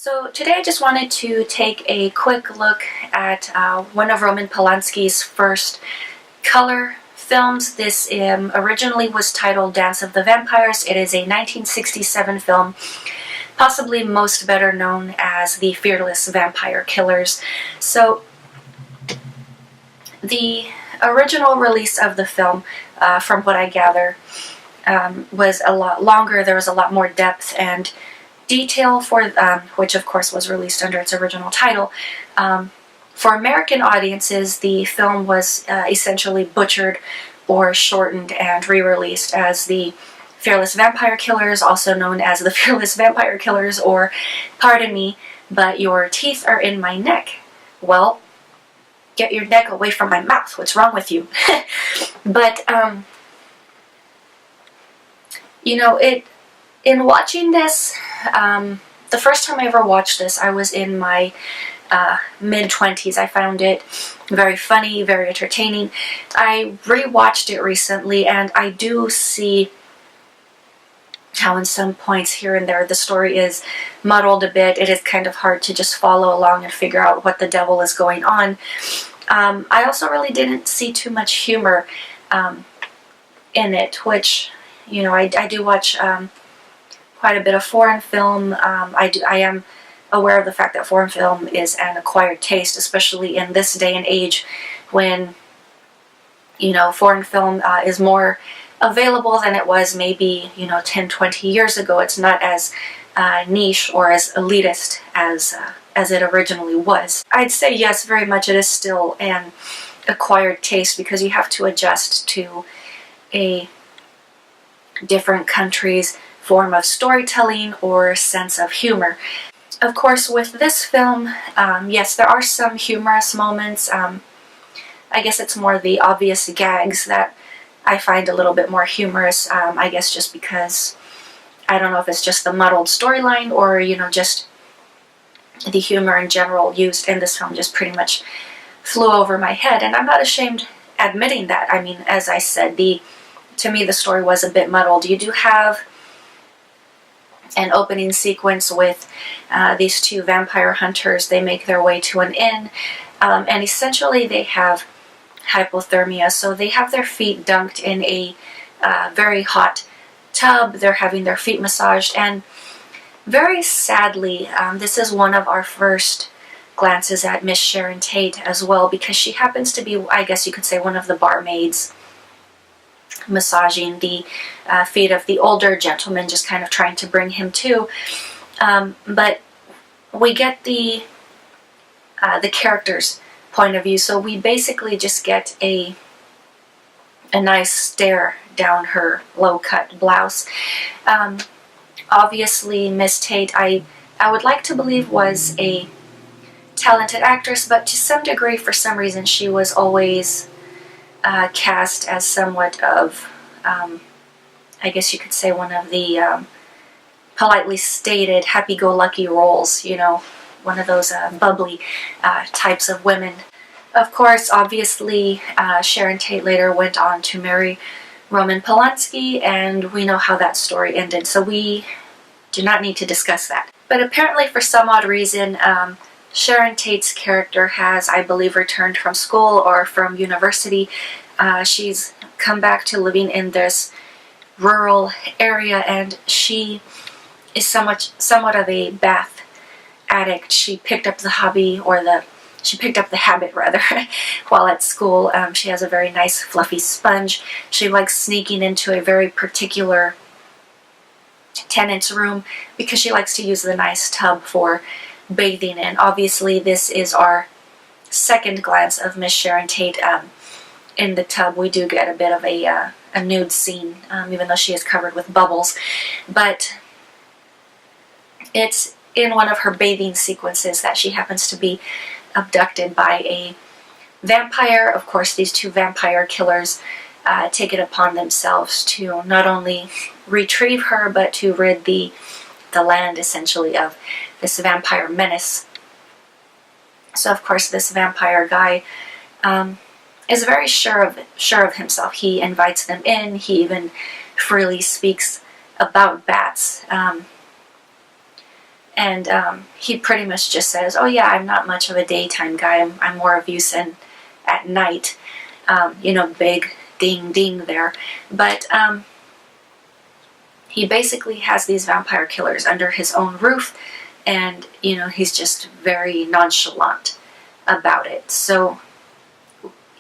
So today I just wanted to take a quick look at one of Roman Polanski's first color films. This originally was titled Dance of the Vampires. It is a 1967 film, possibly most better known as The Fearless Vampire Killers. So the original release of the film, from what I gather, was a lot longer. There was a lot more depth and detail for which of course was released under its original title. For American audiences, the film was essentially butchered or shortened and re-released as The Fearless Vampire Killers, also known as The Fearless Vampire Killers, or Pardon Me, But Your Teeth Are in My Neck. Well, get your neck away from my mouth. What's wrong with you? But, you know, in watching this, the first time I ever watched this, I was in my mid-20s. I found it very funny, very entertaining. I rewatched it recently, and I do see how in some points here and there the story is muddled a bit. It is kind of hard to just follow along and figure out what the devil is going on. I also really didn't see too much humor in it, which, you know, I do watch quite a bit of foreign film. I am aware of the fact that foreign film is an acquired taste, especially in this day and age when, you know, foreign film is more available than it was maybe, you know, 10, 20 years ago. It's not as niche or as elitist as it originally was. I'd say yes, very much it is still an acquired taste because you have to adjust to a different country's form of storytelling or sense of humor. Of course, with this film, yes, there are some humorous moments. I guess it's more the obvious gags that I find a little bit more humorous. I guess just because, I don't know if it's just the muddled storyline or, you know, just the humor in general used in this film just pretty much flew over my head. And I'm not ashamed admitting that. I mean, as I said, to me the story was a bit muddled. You do have an opening sequence with these two vampire hunters. They make their way to an inn, and essentially they have hypothermia, so they have their feet dunked in a very hot tub. They're having their feet massaged, and very sadly, this is one of our first glances at Miss Sharon Tate as well, because she happens to be, I guess you could say, one of the barmaids massaging the feet of the older gentleman, just kind of trying to bring him to. But we get the character's point of view, so we basically just get a nice stare down her low-cut blouse. Obviously, Miss Tate, I would like to believe, was a talented actress, but to some degree, for some reason, she was always cast as somewhat of, I guess you could say, one of the politely stated happy-go-lucky roles, you know, one of those bubbly types of women. Of course, obviously, Sharon Tate later went on to marry Roman Polanski, and we know how that story ended, so we do not need to discuss that. But apparently, for some odd reason, Sharon Tate's character has, I believe, returned from school or from university. She's come back to living in this rural area, and she is somewhat of a bath addict. She picked up the hobby, or she picked up the habit rather, while at school. She has a very nice fluffy sponge. She likes sneaking into a very particular tenant's room because she likes to use the nice tub for bathing in. Obviously, this is our second glance of Miss Sharon Tate in the tub. We do get a bit of a nude scene, even though she is covered with bubbles. But it's in one of her bathing sequences that she happens to be abducted by a vampire. Of course, these two vampire killers take it upon themselves to not only retrieve her, but to rid the land, essentially, of this vampire menace. So, of course, this vampire guy is very sure of himself. He invites them in. He even freely speaks about bats. And he pretty much just says, oh yeah, I'm not much of a daytime guy, I'm more of use at night. You know, big ding ding there. But he basically has these vampire killers under his own roof, and you know, he's just very nonchalant about it. So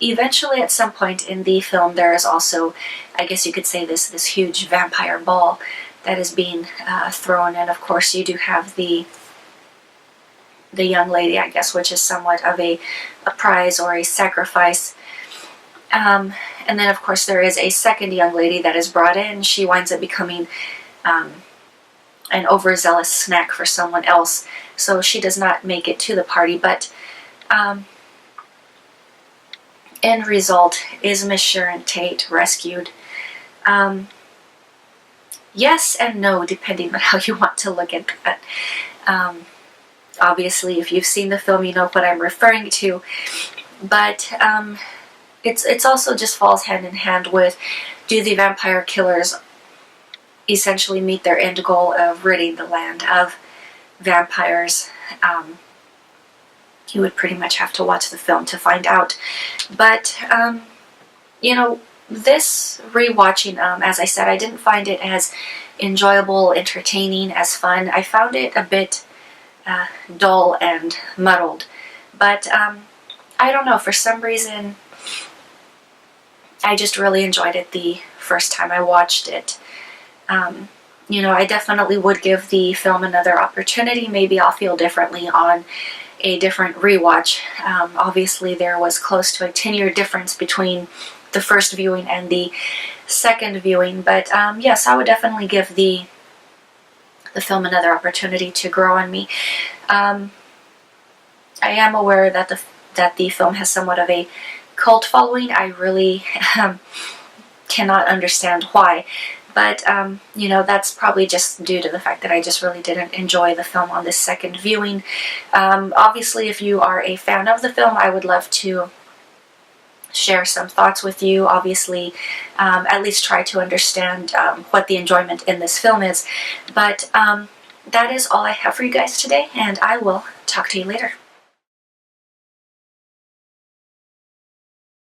eventually at some point in the film there is also, I guess you could say, this huge vampire ball that is being thrown, and of course you do have the young lady, I guess, which is somewhat of a prize or a sacrifice. And then of course there is a second young lady that is brought in. She winds up becoming an overzealous snack for someone else, so she does not make it to the party. But end result is Miss Sharon Tate rescued. Yes and no, depending on how you want to look at that. Obviously, if you've seen the film, you know what I'm referring to. But it's also just falls hand in hand with, do the vampire killers essentially meet their end goal of ridding the land of vampires? You would pretty much have to watch the film to find out. But you know, this rewatching, as I said, I didn't find it as enjoyable, entertaining, as fun. I found it a bit dull and muddled. But I don't know, for some reason I just really enjoyed it the first time I watched it. You know, I definitely would give the film another opportunity. Maybe I'll feel differently on a different rewatch. Obviously there was close to a 10-year difference between the first viewing and the second viewing, but yes, I would definitely give the film another opportunity to grow on me. I am aware that the film has somewhat of a cult following. I really cannot understand why, but you know, that's probably just due to the fact that I just really didn't enjoy the film on this second viewing. Obviously, if you are a fan of the film, I would love to share some thoughts with you. Obviously, at least try to understand what the enjoyment in this film is. But that is all I have for you guys today, and I will talk to you later.